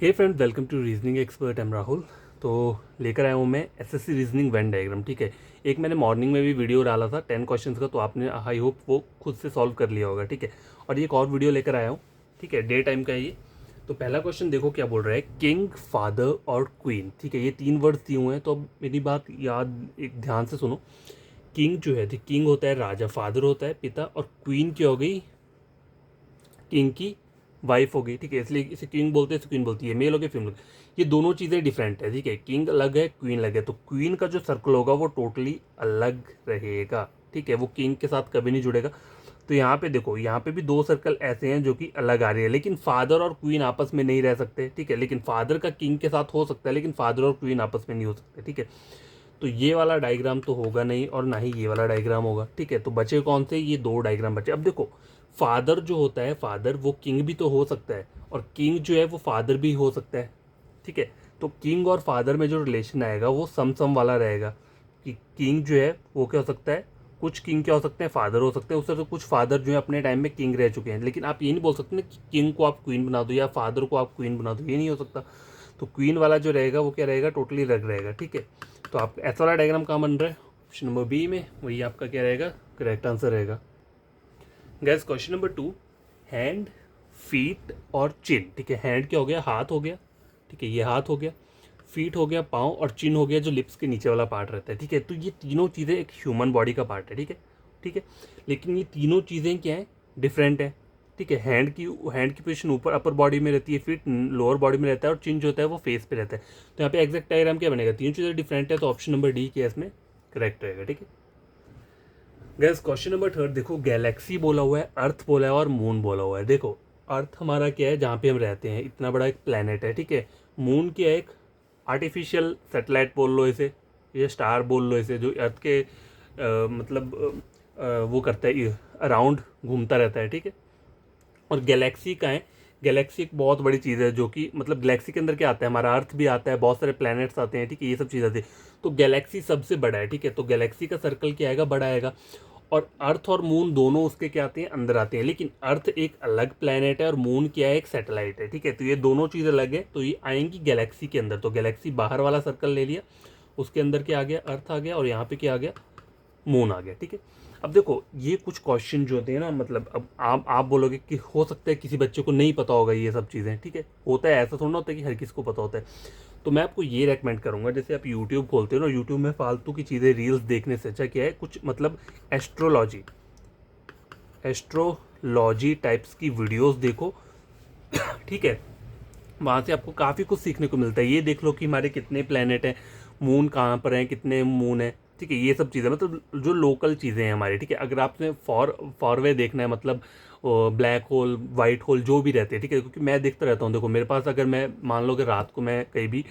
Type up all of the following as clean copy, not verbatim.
Hey friend, welcome to reasoning expert. Am Rahul. तो लेकर आया हूँ मैं एसएससी रीजनिंग वेन डायग्राम। ठीक है, एक मैंने मॉर्निंग में भी वीडियो डाला था 10 क्वेश्चंस का, तो आपने आई होप वो खुद से सॉल्व कर लिया होगा। ठीक है, और ये एक और वीडियो लेकर आया हूँ। ठीक है, डे टाइम का है ये। तो पहला क्वेश्चन देखो क्या बोल रहा है, किंग, फादर और क्वीन। ठीक है, ये 3 वर्ड्स दिए हुए हैं, तो अब मेरी बात याद एक ध्यान से सुनो। किंग जो है, किंग होता है राजा, फादर होता है पिता, और क्वीन क्या हो गई, किंग की वाइफ हो गई। ठीक है, इसलिए इसे किंग बोलते हैं, इसे क्वीन बोलती है। मेल हो गया, फीमेल। ये दोनों चीज़ें डिफरेंट है। ठीक है, किंग अलग है, क्वीन अलग है। तो क्वीन का जो सर्कल होगा वो टोटली अलग रहेगा। ठीक है, वो किंग के साथ कभी नहीं जुड़ेगा। तो यहाँ पे देखो, यहाँ पे भी 2 सर्कल ऐसे हैं जो कि अलग आ रही है, लेकिन फादर और क्वीन आपस में नहीं रह सकते। ठीक है, लेकिन फादर का किंग के साथ हो सकता है, लेकिन फादर और क्वीन आपस में नहीं हो सकते। ठीक है, तो ये वाला डायग्राम तो होगा नहीं, और ना ही ये वाला डायग्राम होगा। ठीक है, तो बचे कौन से, ये 2 डायग्राम बचे। अब देखो, फादर जो होता है, फादर वो किंग भी तो हो सकता है, और किंग जो है वो फादर भी हो सकता है। ठीक है, तो किंग और फादर में जो रिलेशन आएगा वो सम सम वाला रहेगा। कि किंग जो है वो क्या हो सकता है, कुछ किंग क्या हो सकते हैं, फादर हो सकते हैं। उससे तो कुछ फादर जो है अपने टाइम में किंग रह चुके हैं, लेकिन आप ये नहीं बोल सकते ना कि किंग को आप क्वीन बना दो या फादर को आप क्वीन बना दो, ये नहीं हो सकता। तो क्वीन वाला जो रहेगा वो क्या रहेगा, टोटली अलग रहेगा। ठीक है, तो आप ऐसा वाला डायग्राम कहाँ बन रहा है, ऑप्शन नंबर बी में, वही आपका क्या रहेगा, करेक्ट आंसर रहेगा। Gas question number 2, hand, feet और चिन। ठीक है, हैंड क्या हो गया, हाथ हो गया। ठीक है, ये हाथ हो गया। फीट हो गया पाँव, और चिन हो गया जो लिप्स के नीचे वाला पार्ट रहता है। ठीक है, तो ये तीनों चीज़ें एक ह्यूमन बॉडी का पार्ट है। ठीक है, ठीक है, लेकिन ये तीनों चीज़ें क्या हैं, डिफरेंट है। ठीक है, हैंड की पोजीशन ऊपर अपर बॉडी में रहती है, फीट लोअर बॉडी में रहता है, और चिन जो होता है वो फेस पे रहता है। तो यहाँ पे एग्जैक्ट डायग्राम क्या बनेगा, तीनों चीज़ें डिफरेंट है, तो ऑप्शन नंबर डी के इसमें करेक्ट रहेगा। ठीक है, गैस क्वेश्चन नंबर 3 देखो, गैलेक्सी बोला हुआ है, अर्थ बोला है और मून बोला हुआ है। देखो, अर्थ हमारा क्या है, जहाँ पे हम रहते हैं, इतना बड़ा एक प्लेनेट है। ठीक है, मून क्या है, एक आर्टिफिशियल सेटेलाइट बोल लो इसे, ये स्टार बोल लो इसे, जो अर्थ के वो करता है, अराउंड घूमता रहता है। ठीक है, और गैलेक्सी का है, गैलेक्सी एक बहुत बड़ी चीज़ है, जो कि मतलब गैलेक्सी के अंदर क्या आता है, हमारा अर्थ भी आता है, बहुत सारे प्लैनेट्स आते हैं। ठीक है, ये सब चीज़ आती है, तो गैलेक्सी सबसे बड़ा है। ठीक है, तो गैलेक्सी का सर्कल क्या आएगा, बड़ा आएगा। और अर्थ और मून दोनों उसके क्या आते हैं, अंदर आते हैं, लेकिन अर्थ एक अलग प्लैनेट है और मून क्या है, एक सैटेलाइट है। ठीक है, तो ये दोनों चीज़ अलग है, तो ये आएंगी गैलेक्सी के अंदर। तो गैलेक्सी बाहर वाला सर्कल ले लिया, उसके अंदर क्या आ गया, अर्थ आ गया, और यहाँ पे क्या आ गया, मून आ गया। ठीक है, अब देखो ये कुछ क्वेश्चन जो होते हैं ना, मतलब अब आप बोलोगे कि हो सकता है किसी बच्चे को नहीं पता होगा ये सब चीज़ें। ठीक है, होता है, ऐसा थोड़ा ना होता है कि हर किसी को पता होता है। तो मैं आपको ये रेकमेंड करूंगा, जैसे आप यूट्यूब खोलते हो ना, यूट्यूब में फालतू की चीज़ें रील्स देखने से अच्छा क्या है, कुछ मतलब एस्ट्रोलॉजी एस्ट्रोलॉजी टाइप्स की वीडियोस देखो। ठीक है, वहाँ से आपको काफ़ी कुछ सीखने को मिलता है। ये देख लो कि हमारे कितने प्लेनेट हैं, मून कहाँ पर हैं, कितने मून हैं। ठीक है, ये सब चीज़ें मतलब जो लोकल चीज़ें हैं हमारी। ठीक है, अगर आपने फॉरवे देखना है, मतलब ब्लैक होल, वाइट होल जो भी रहते हैं। ठीक है, क्योंकि मैं देखता रहता हूँ। देखो मेरे पास, अगर मैं मान लो कि रात को मैं कहीं भी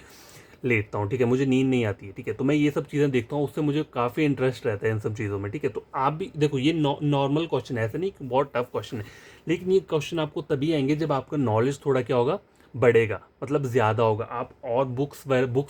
लेटता हूँ, ठीक है, मुझे नींद नहीं आती है। ठीक है, तो मैं ये सब चीज़ें देखता हूँ, उससे मुझे काफ़ी इंटरेस्ट रहता है इन सब चीज़ों में। ठीक है, तो आप भी देखो, ये नॉर्मल क्वेश्चन है, ऐसा नहीं कि बहुत टफ क्वेश्चन है, लेकिन ये क्वेश्चन आपको तभी आएंगे जब आपका नॉलेज थोड़ा क्या होगा, बढ़ेगा, मतलब ज़्यादा होगा। आप और बुक्स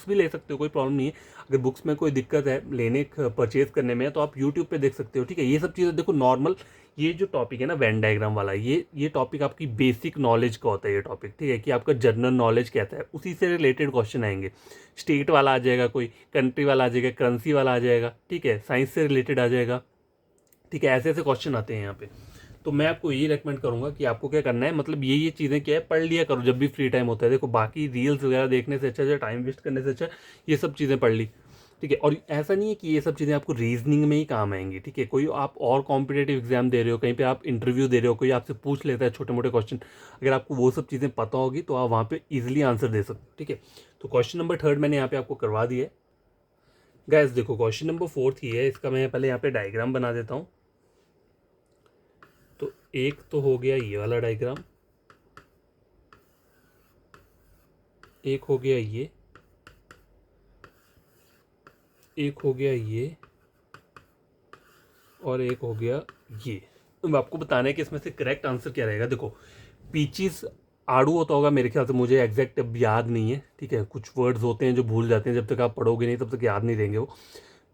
भी ले सकते हो, कोई प्रॉब्लम नहीं है। अगर बुक्स में कोई दिक्कत है लेने परचेज करने में, तो आप यूट्यूब पे देख सकते हो। ठीक है, ये सब चीज़ें देखो, नॉर्मल ये जो टॉपिक है ना, वेन डायग्राम वाला, ये टॉपिक आपकी बेसिक नॉलेज का होता है ये टॉपिक। ठीक है, कि आपका जनरल नॉलेज कहता है, उसी से रिलेटेड क्वेश्चन आएंगे। स्टेट वाला आ जाएगा, कोई कंट्री वाला आ जाएगा, करेंसी वाला आ जाएगा। ठीक है, साइंस से रिलेटेड आ जाएगा। ठीक है, ऐसे ऐसे क्वेश्चन आते हैं यहाँ पे। तो मैं आपको यही रेकमेंड करूंगा कि आपको क्या करना है, मतलब ये चीज़ें क्या है, पढ़ लिया करो जब भी फ्री टाइम होता है। देखो, बाकी रील्स वगैरह देखने से अच्छा, टाइम वेस्ट करने से अच्छा ये सब चीज़ें पढ़ ली। ठीक है, और ऐसा नहीं है कि ये सब चीज़ें आपको रीजनिंग में ही काम आएंगी। ठीक है, कोई आप और कॉम्पिटेटिव एग्जाम दे रहे हो, कहीं पे आप इंटरव्यू दे रहे हो, कोई आपसे पूछ लेता है छोटे मोटे क्वेश्चन, अगर आपको वो सब चीज़ें पता होगी तो आप वहाँ पे इजीली आंसर दे सकते हो। ठीक है, तो क्वेश्चन नंबर 3 मैंने यहाँ पे आपको करवा दिया है। गैस देखो, क्वेश्चन नंबर 4 ही है, इसका मैं पहले यहाँ पे डायग्राम बना देता हूँ। तो एक तो हो गया ये वाला डायग्राम, एक हो गया ये, एक हो गया ये, और एक हो गया ये। तो आपको बताना है कि इसमें से करेक्ट आंसर क्या रहेगा। देखो, पीचीज आड़ू होता होगा मेरे ख्याल से, मुझे एग्जैक्ट अब याद नहीं है। ठीक है, कुछ वर्ड्स होते हैं जो भूल जाते हैं, जब तक आप पढ़ोगे नहीं तब तक याद नहीं रहेंगे वो।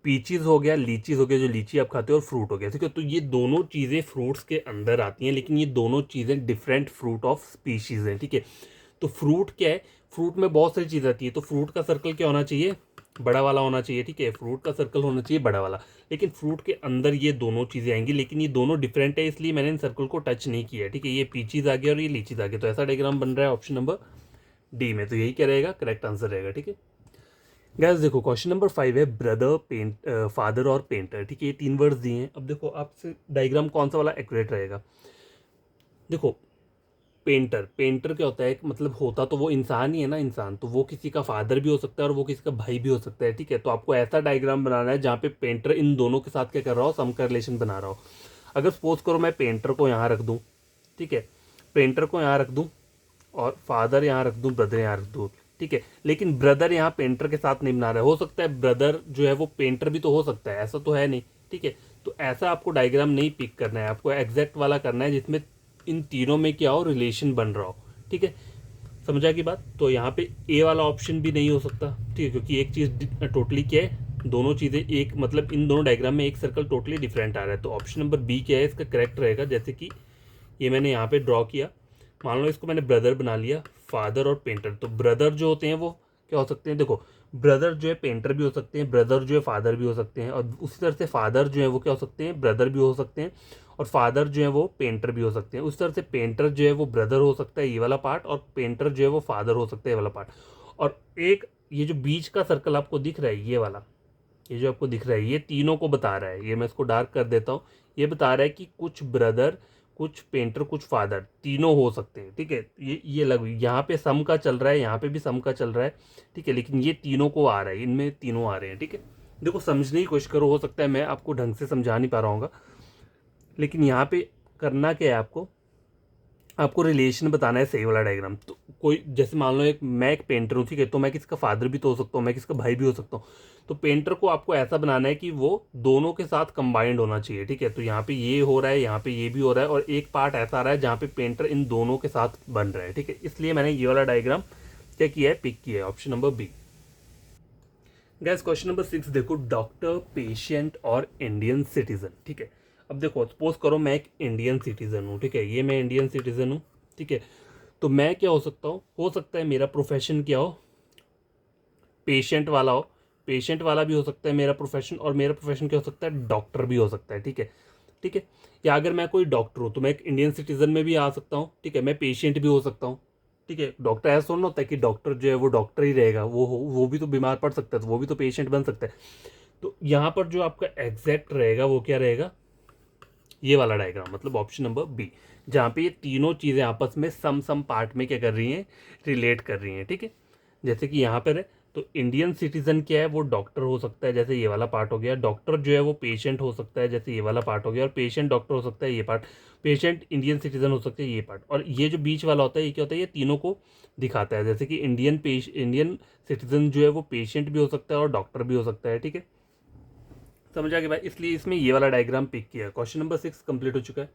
पीचीज हो गया, लीचीज हो गया, जो लीची आप खाते हो, और फ्रूट हो गया। ठीक है, तो ये दोनों चीज़ें फ्रूट्स के अंदर आती हैं, लेकिन ये दोनों चीज़ें डिफरेंट फ्रूट ऑफ स्पीशीज़ हैं। ठीक है, तो फ्रूट क्या है, फ्रूट में बहुत सारी चीज़ आती है, तो फ्रूट का सर्कल क्या होना चाहिए, बड़ा वाला होना चाहिए, ठीक है, फ्रूट का सर्कल होना चाहिए बड़ा वाला। लेकिन फ्रूट के अंदर ये दोनों चीज़ें आएंगी, लेकिन ये दोनों डिफरेंट है, इसलिए मैंने इन सर्कल को टच नहीं किया है, ठीक है। ये पीचीज आ गया और ये लीचीज आ गया, तो ऐसा डायग्राम बन रहा है ऑप्शन नंबर डी में, तो यही क्या रहेगा, करेक्ट आंसर रहेगा, ठीक है। गैस देखो क्वेश्चन नंबर 5 है ब्रदर पेंट फादर और पेंटर, ठीक है, ये 3 वर्ड्स दिए हैं। अब देखो आपसे डायग्राम कौन सा वाला एक्यूरेट रहेगा। देखो पेंटर, पेंटर क्या होता है, मतलब होता तो वो इंसान ही है ना, इंसान तो वो किसी का फादर भी हो सकता है और वो किसी का भाई भी हो सकता है, ठीक है। तो आपको ऐसा डायग्राम बनाना है जहाँ पे पेंटर इन दोनों के साथ क्या कर रहा हो, सम का रिलेशन बना रहा हो। अगर सपोज करो मैं पेंटर को यहाँ रख दूँ, ठीक है, पेंटर को यहाँ रख दूँ और फादर यहाँ रख दूँ, ब्रदर यहाँ रख दूँ, ठीक है, लेकिन ब्रदर यहाँ पेंटर के साथ नहीं बना रहा है। हो सकता है ब्रदर जो है वो पेंटर भी तो हो सकता है, ऐसा तो है नहीं, ठीक है। तो ऐसा आपको डायग्राम नहीं पिक करना है, आपको एग्जैक्ट वाला करना है जिसमें इन तीनों में क्या हो, रिलेशन बन रहा हो, ठीक है। समझा की बात। तो यहाँ पे ए वाला ऑप्शन भी नहीं हो सकता, ठीक है, क्योंकि एक चीज़ टोटली क्या है, दोनों चीज़ें एक, मतलब इन दोनों डायग्राम में एक सर्कल टोटली डिफरेंट आ रहा है। तो ऑप्शन नंबर बी क्या है, इसका करेक्ट रहेगा। जैसे कि ये मैंने यहाँ पे ड्रॉ किया, मान लो इसको मैंने ब्रदर बना लिया, फादर और पेंटर। तो ब्रदर जो होते हैं वो क्या हो सकते हैं, देखो ब्रदर जो है पेंटर भी हो सकते हैं, ब्रदर जो है फादर भी हो सकते हैं, और उसी तरह से फादर जो है वो क्या हो सकते हैं, ब्रदर भी हो सकते हैं, और फादर जो है वो पेंटर भी हो सकते हैं। उस तरह से पेंटर जो है वो ब्रदर हो सकता है, ये वाला पार्ट, और पेंटर जो है वो फादर हो सकता है, ये वाला पार्ट। और एक ये जो बीच का सर्कल आपको दिख रहा है, ये वाला, ये जो आपको दिख रहा है, ये तीनों को बता रहा है। ये मैं इसको डार्क कर देता हूँ। ये बता रहा है कि कुछ ब्रदर, कुछ पेंटर, कुछ फादर, तीनों हो सकते हैं, ठीक है। ये लग, यहाँ पे सम का चल रहा है, यहाँ पे भी सम का चल रहा है, ठीक है, लेकिन ये तीनों को आ रहा है, इनमें तीनों आ रहे हैं, ठीक है। देखो समझने की कोशिश करो, हो सकता है मैं आपको ढंग से समझा नहीं पा रहा हूँ, लेकिन यहाँ पे करना क्या है, आपको आपको रिलेशन बताना है, सही वाला डायग्राम। तो कोई जैसे मान लो मैं एक पेंटर हूँ, ठीक है, तो मैं किसका फादर भी तो हो सकता हूँ, मैं किसका भाई भी हो सकता हूँ। तो पेंटर को आपको ऐसा बनाना है कि वो दोनों के साथ कंबाइंड होना चाहिए, ठीक है। तो यहाँ पे ये हो रहा है, यहाँ पे ये भी हो रहा है, और एक पार्ट ऐसा आ रहा है जहाँ पे पेंटर इन दोनों के साथ बन रहा है, ठीक है। इसलिए मैंने ये वाला डायग्राम क्या किया है, पिक किया है, option number B. Guess question number 6 देखो, डॉक्टर, पेशेंट और इंडियन सिटीजन, ठीक है। अब देखो सपोज करो मैं एक इंडियन सिटीजन हूँ, ठीक है, ये मैं इंडियन सिटीजन हूँ, ठीक है। तो मैं क्या हो सकता हूँ, हो सकता है मेरा प्रोफेशन क्या हो, पेशेंट वाला हो, पेशेंट वाला भी हो सकता है मेरा प्रोफेशन, और मेरा प्रोफेशन क्या हो सकता है, डॉक्टर भी हो सकता है, ठीक है, ठीक है। या अगर मैं कोई डॉक्टर हूँ तो मैं एक इंडियन सिटीजन में भी आ सकता हूँ, ठीक है, मैं पेशेंट भी हो सकता हूँ, ठीक है। डॉक्टर ऐसा थोड़ा ना होता है कि डॉक्टर जो है वो डॉक्टर ही रहेगा, वो भी तो बीमार पड़ सकता है, तो वो भी तो पेशेंट बन सकता है। तो यहाँ पर जो आपका एग्जैक्ट रहेगा वो क्या रहेगा, ये वाला डायग्राम, मतलब ऑप्शन नंबर बी, जहाँ पे ये तीनों चीज़ें आपस में सम पार्ट में क्या कर रही हैं, रिलेट कर रही हैं, ठीक है। जैसे कि यहाँ पर है, तो इंडियन सिटीजन क्या है, वो डॉक्टर हो सकता है, जैसे ये वाला पार्ट हो गया। डॉक्टर जो है वो पेशेंट हो सकता है, जैसे ये वाला पार्ट हो गया, और पेशेंट डॉक्टर हो सकता है, ये पार्ट। पेशेंट इंडियन सिटीजन हो सकता है, ये पार्ट। और ये जो बीच वाला होता है, ये क्या होता है, ये तीनों को दिखाता है। जैसे कि इंडियन सिटीजन जो है वो पेशेंट भी हो सकता है और डॉक्टर भी हो सकता है, ठीक है। समझ आ गया भाई, इसलिए इसमें ये वाला डायग्राम पिक किया। क्वेश्चन नंबर 6 कंप्लीट हो चुका है।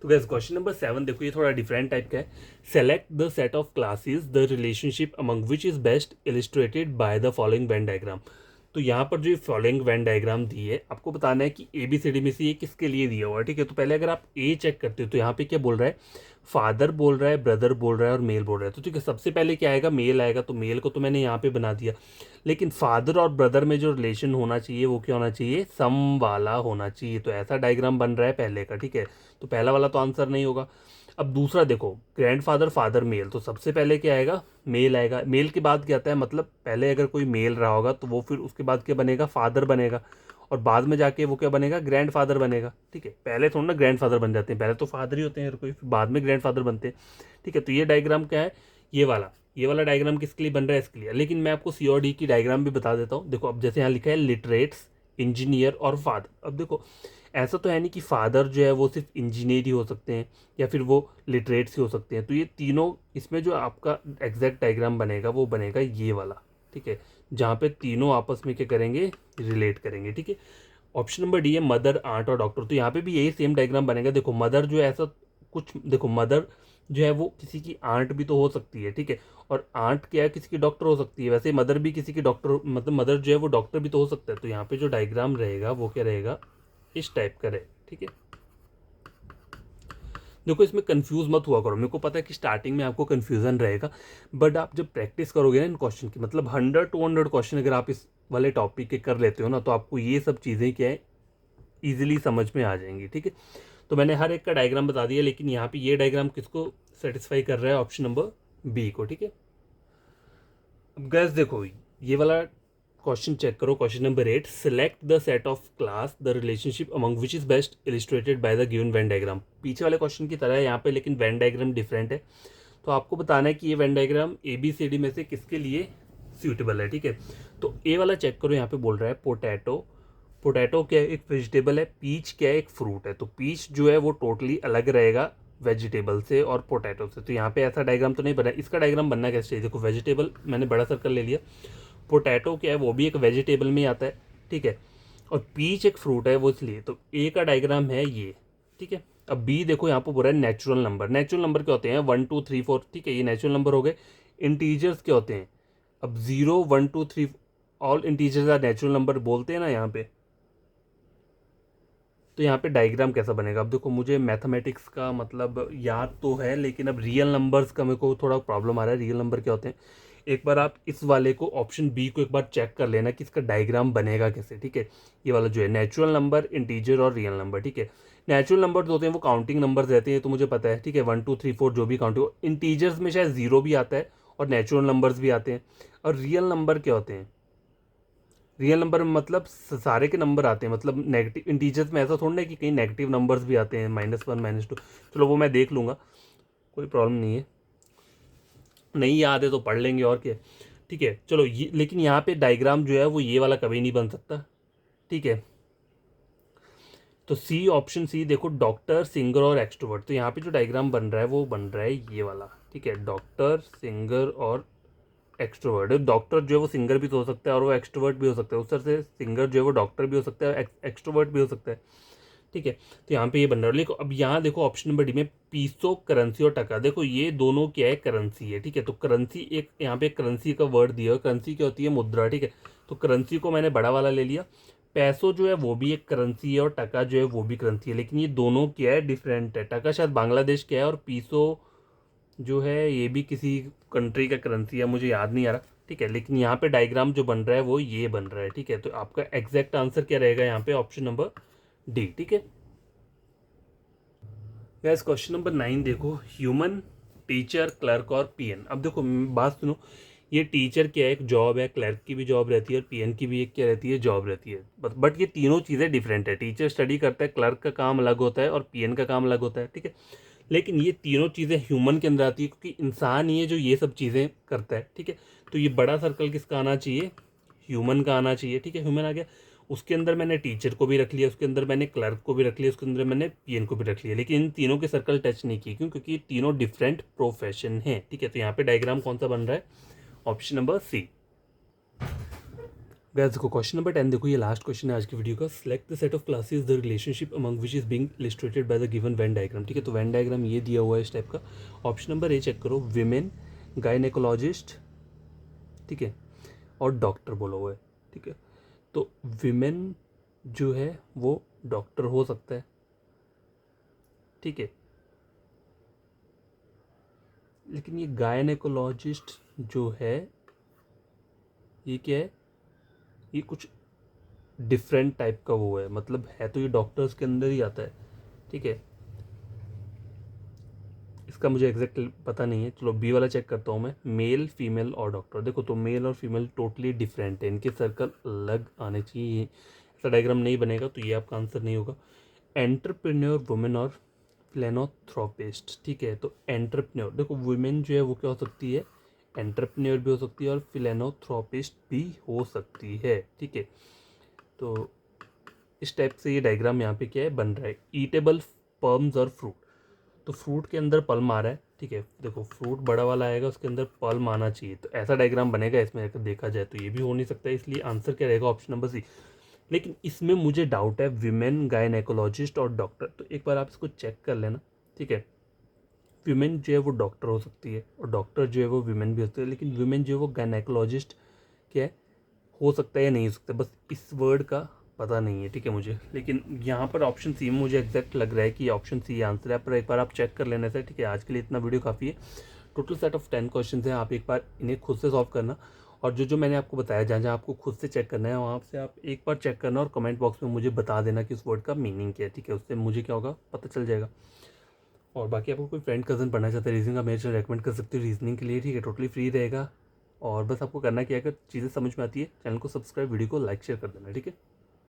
तो गैस क्वेश्चन नंबर 7 देखो, ये थोड़ा डिफरेंट टाइप का है। Select the set of classes the relationship among which is best illustrated by the following Venn diagram. तो यहाँ पर जो फॉलोइंग वेन डायग्राम दी है, आपको बताना है कि ABCD में से ये किसके लिए दिया हुआ है, ठीक है। तो पहले अगर आप ए चेक करते हो तो यहाँ पे क्या बोल रहा है, फादर बोल रहा है, ब्रदर बोल रहा है और मेल बोल रहा है। तो ठीक है, सबसे पहले क्या आएगा, मेल आएगा, तो मेल को तो मैंने यहाँ पे बना दिया। लेकिन फादर और ब्रदर में जो रिलेशन होना चाहिए वो क्या होना चाहिए, सम वाला होना चाहिए। तो ऐसा डायग्राम बन रहा है पहले का, ठीक है। तो पहला वाला तो आंसर नहीं होगा। अब दूसरा देखो, ग्रैंडफादर फादर मेल, तो सबसे पहले क्या आएगा, मेल आएगा। मेल के बाद क्या आता है, मतलब पहले अगर कोई मेल रहा होगा तो वो फिर उसके बाद क्या बनेगा, फादर बनेगा, और बाद में जाके वो क्या बनेगा, ग्रैंडफादर बनेगा, ठीक है। पहले थोड़ा ना ग्रैंडफादर बन जाते हैं, पहले तो फादर ही होते हैं हर कोई, फिर बाद में ग्रैंडफादर बनते हैं, ठीक है। तो ये डायग्राम क्या है, ये वाला डायग्राम किसके लिए बन रहा है, इसके लिए। लेकिन मैं आपको COD की डायग्राम भी बता देता हूँ। देखो अब जैसे यहाँ लिखा है लिटरेट्स, इंजीनियर और फादर। अब देखो ऐसा तो है नहीं कि फादर जो है वो सिर्फ इंजीनियर ही हो सकते हैं या फिर वो लिटरेट्स ही हो सकते हैं। तो ये तीनों, इसमें जो आपका एग्जैक्ट डायग्राम बनेगा वो बनेगा ये वाला, ठीक है, जहाँ पे तीनों आपस में क्या करेंगे, रिलेट करेंगे, ठीक है। ऑप्शन नंबर डी है मदर, आंट और डॉक्टर। तो यहाँ पे भी यही सेम डायग्राम बनेगा। देखो मदर जो है ऐसा कुछ, देखो मदर जो है वो किसी की आंट भी तो हो सकती है, ठीक है। और आंट क्या है, किसी की डॉक्टर हो सकती है। वैसे मदर भी किसी की डॉक्टर, मतलब मदर जो है वो डॉक्टर भी तो हो सकता है। तो यहाँ पे जो डायग्राम रहेगा वो क्या रहेगा, इस टाइप का रहेगा, ठीक है। देखो इसमें कंफ्यूज मत हुआ करो, मेरे को पता है कि स्टार्टिंग में आपको कंफ्यूजन रहेगा, बट आप जब प्रैक्टिस करोगे ना इन क्वेश्चन की, मतलब 100-200 क्वेश्चन अगर आप इस वाले टॉपिक के कर लेते हो ना, तो आपको ये सब चीज़ें क्या है ईजिली समझ में आ जाएंगी, ठीक है। तो मैंने हर एक का डायग्राम बता दिया, लेकिन यहाँ पे ये डायग्राम किसको सेटिस्फाई कर रहा है, ऑप्शन नंबर बी को, ठीक है। अब गैस देखो ये वाला क्वेश्चन चेक करो, question number 8, select the set of class the relationship among which is best illustrated by the given Venn diagram. पीछे वाले क्वेश्चन की तरह है यहाँ पे, लेकिन वेन डायग्राम डिफरेंट है। तो आपको बताना है कि ये वेन डायग्राम ABCD में से किसके लिए सूटेबल है, ठीक है। तो ए वाला चेक करो, यहाँ पे बोल रहा है पोटैटो। पोटैटो क्या है, एक वेजिटेबल है। पीच क्या है, एक फ्रूट है। तो पीच जो है वो टोटली अलग रहेगा वेजिटेबल से और पोटैटो से। तो यहाँ पे ऐसा डायग्राम तो नहीं बना, इसका डायग्राम बनना कैसे चाहिए, देखो वेजिटेबल मैंने बड़ा सर्कल ले लिया, पोटैटो क्या है वो भी एक वेजिटेबल में आता है, ठीक है, और पीच एक फ्रूट है वो इसलिए। तो ए का डायग्राम है ये, ठीक है। अब बी देखो यहाँ पर बोल रहा है नेचुरल नंबर। नेचुरल नंबर क्या होते हैं, 1 2 3 4, ठीक है, ये नेचुरल नंबर हो गए। इंटीजर्स क्या होते हैं, अब 0 1 2 3 all integers are natural number बोलते हैं ना यहाँ पे। तो यहाँ पे डायग्राम कैसा बनेगा, अब देखो मुझे मैथमेटिक्स का मतलब याद तो है, लेकिन अब रियल नंबर्स का मेरे को थोड़ा प्रॉब्लम आ रहा है। रियल नंबर क्या होते हैं, एक बार आप इस वाले को ऑप्शन बी को एक बार चेक कर लेना कि इसका डायग्राम बनेगा कैसे, ठीक है। ये वाला जो है नेचुरल नंबर, इंटीजर और रियल नंबर, ठीक है। नेचुरल नंबर जो होते हैं वो काउंटिंग नंबर्स रहते हैं, तो मुझे पता है, ठीक है, 1 2 3 4 जो भी काउंटिंग। इंटीजर्स में शायद 0 भी आता है और नेचुरल नंबर्स भी आते हैं। और रियल नंबर क्या होते हैं, रियल नंबर में मतलब सारे के नंबर आते हैं, मतलब नेगेटिव इंटीजर्स में ऐसा थोड़ा ना कि कहीं नेगेटिव नंबर्स भी आते हैं, -1 -2। चलो वो मैं देख लूँगा, कोई प्रॉब्लम नहीं है, नहीं याद है तो पढ़ लेंगे और क्या, ठीक है। चलो ये, लेकिन यहाँ पे डायग्राम जो है वो ये वाला कभी नहीं बन सकता, ठीक है। तो सी, ऑप्शन सी देखो, डॉक्टर, सिंगर और एक्सट्रोवर्ट। तो यहाँ पे जो डायग्राम बन रहा है वो बन रहा है ये वाला, ठीक है, डॉक्टर, सिंगर और एक्सट्रोवर्ट। डॉक्टर जो है वो सिंगर भी तो हो सकता है और वो एक्सट्रोवर्ट भी हो सकता है, उस तरह से सिंगर जो है वो डॉक्टर भी हो सकता है, एक्सट्रोवर्ट भी हो सकता है, ठीक है। तो यहाँ पे ये बन रहा है। लेकिन अब यहाँ देखो ऑप्शन नंबर डी में पीसो, करेंसी और टका, देखो ये दोनों क्या है, करेंसी है, ठीक है। तो करेंसी एक यहाँ पे करेंसी का वर्ड दिया है, करेंसी क्या होती है, मुद्रा, ठीक है। तो करेंसी को मैंने बड़ा वाला ले लिया। पैसो जो है वो भी एक करेंसी है और टका जो है वो भी करेंसी है, लेकिन ये दोनों क्या है, डिफरेंट है। टका शायद बांग्लादेश क्या है और पीसो जो है ये भी किसी कंट्री का करेंसी है, मुझे याद नहीं आ रहा, ठीक है। लेकिन यहाँ पे डायग्राम जो बन रहा है वो ये बन रहा है, ठीक है। तो आपका एग्जैक्ट आंसर क्या रहेगा यहाँ पे, ऑप्शन नंबर डी, ठीक है। गैस क्वेश्चन नंबर 9 देखो, ह्यूमन, टीचर, क्लर्क और पीएन। अब देखो बात सुनो, ये टीचर क्या है, एक जॉब है, क्लर्क की भी जॉब रहती है और पीएन की भी एक क्या रहती है, जॉब रहती है। बट ये तीनों चीज़ें डिफरेंट है। टीचर स्टडी करता है, क्लर्क का काम अलग होता है और पीएन का काम अलग होता है, ठीक है। लेकिन ये तीनों चीज़ें ह्यूमन के अंदर आती है, क्योंकि इंसान ही है जो ये सब चीज़ें करता है, ठीक है। तो ये बड़ा सर्कल किसका आना चाहिए, ह्यूमन का आना चाहिए, ठीक है। ह्यूमन आ गया, उसके अंदर मैंने टीचर को भी रख लिया, उसके अंदर मैंने क्लर्क को भी रख लिया, उसके अंदर मैंने पीएन को भी रख लिया, लेकिन इन तीनों के सर्कल टच नहीं किए, क्यों, क्योंकि ये तीनों डिफरेंट प्रोफेशन हैं, ठीक है। तो यहाँ पे डायग्राम कौन सा बन रहा है, ऑप्शन नंबर सी। गैस देखो क्वेश्चन नंबर 10 देखो, ये लास्ट क्वेश्चन है आज की वीडियो का। Select the set of classes the relationship among which is being illustrated by the given Venn diagram, ठीक है। तो वेन डायग्राम ये दिया हुआ है इस टाइप का। ऑप्शन नंबर ए चेक करो, विमेन, गायनेकोलॉजिस्ट, ठीक है, और डॉक्टर बोला हुआ है, ठीक है। तो विमेन जो है वो डॉक्टर हो सकता है, ठीक है, लेकिन ये गायनेकोलॉजिस्ट जो है ये क्या है, ये कुछ डिफरेंट टाइप का वो है, मतलब है तो ये डॉक्टर्स के अंदर ही आता है, ठीक है। इसका मुझे एग्जैक्ट पता नहीं है, चलो बी वाला चेक करता हूँ मैं, मेल, फीमेल और डॉक्टर। देखो तो मेल और फीमेल टोटली डिफरेंट है, इनके सर्कल अलग आने चाहिए, ऐसा डायग्राम नहीं बनेगा, तो ये आपका आंसर नहीं होगा। एंटरप्रेन्योर, वुमेन और फिलेनोथ्रोपिस्ट, ठीक है। तो एंटरप्रेन्योर देखो, वुमेन जो है वो क्या हो सकती है, एंटरप्रेन्योर भी हो सकती है और फिलेनोथ्रोपिस्ट भी हो सकती है, ठीक है। तो इस टाइप से ये डायग्राम यहाँ पे क्या है बन रहा है। ईटेबल, पल्म्स और फ्रूट, तो फ्रूट के अंदर पल्म आ रहा है, ठीक है। देखो फ्रूट बड़ा वाला आएगा, उसके अंदर पल्म आना चाहिए, तो ऐसा डायग्राम बनेगा इसमें अगर देखा जाए, तो ये भी हो नहीं सकता, इसलिए आंसर क्या रहेगा, ऑप्शन नंबर सी। लेकिन इसमें मुझे डाउट है, विमेन, गायनेकोलॉजिस्ट और डॉक्टर, तो एक बार आप इसको चेक कर लेना, ठीक है। विमेन जो है वो डॉक्टर हो सकती है और डॉक्टर जो है वो विमेन भी हो सकती है, लेकिन विमेन जो है वो गायनेकोलॉजिस्ट क्या है, हो सकता है या नहीं हो सकता, बस इस वर्ड का पता नहीं है, ठीक है मुझे, लेकिन यहाँ पर ऑप्शन सी में मुझे एग्जैक्ट लग रहा है कि ऑप्शन सी आंसर है। पर एक बार आप चेक कर लेने से, ठीक है। आज के लिए इतना वीडियो काफ़ी है। टोटल सेट ऑफ 10 क्वेश्चन हैं, आप एक बार इन्हें खुद से सॉल्व करना, और जो जो मैंने आपको बताया जहाँ जहाँ आपको खुद से चेक करना है वहाँ से आप एक बार चेक करना, और कमेंट बॉक्स में मुझे बता देना कि उस वर्ड का मीनिंग क्या है, ठीक है। उससे मुझे क्या होगा, पता चल जाएगा। और बाकी आपको कोई फ्रेंड कज़न पढ़ना चाहता है रीजनिंग का, मेरे से रेकमेंड कर सकते हो रीजनिंग के लिए, ठीक है। टोटली फ्री रहेगा। और बस आपको करना क्या है, अगर चीज़ें समझ में आती है चैनल को सब्सक्राइब, वीडियो को लाइक शेयर कर देना, ठीक है।